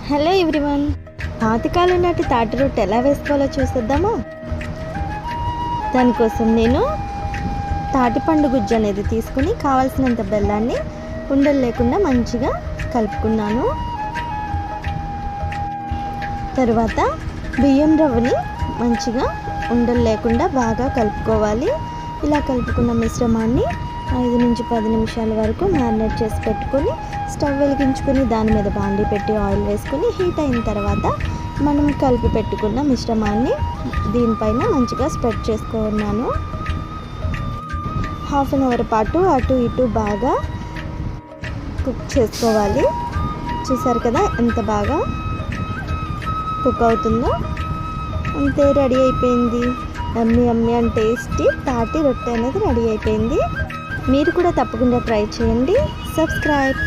Hello everyone, పాతకాలం నాటి తాటి రొట్టె ఎలా వేసుకోవాలో చూసేద్దామా. దానికోసం నేను తాటిపండు గుజ్జు అనేది తీసుకుని కావాల్సినంత బెల్లాన్ని ఉండలు లేకుండా మంచిగా కలుపుకున్నాను. తరువాత బియ్యం రవ్వని మంచిగా ఉండలు లేకుండా బాగా కలుపుకోవాలి. ఇలా కలుపుకున్న మిశ్రమాన్ని 5 నుంచి 10 నిమిషాల వరకు మ్యారినేట్ చేసి పెట్టుకొని స్టవ్ వెలిగించుకొని దాని మీద బాండీ పెట్టి ఆయిల్ వేసుకొని హీట్ అయిన తర్వాత మనం కలిపి పెట్టుకున్న మిశ్రమాన్ని దీనిపైన మంచిగా స్ప్రెడ్ చేసుకున్నాను. హాఫ్ అన్ అవర్ పాటు అటు ఇటు బాగా కుక్ చేసుకోవాలి. చూసారు కదా ఎంత బాగా కుక్ అవుతుందో. అంతే, రెడీ అయిపోయింది. యమ్మీ యమ్మీ అండ్ టేస్టీ తాటి రొట్టె అనేది రెడీ అయిపోయింది. మీరు కూడా తప్పకుండా ట్రై చేయండి. సబ్స్క్రైబ్.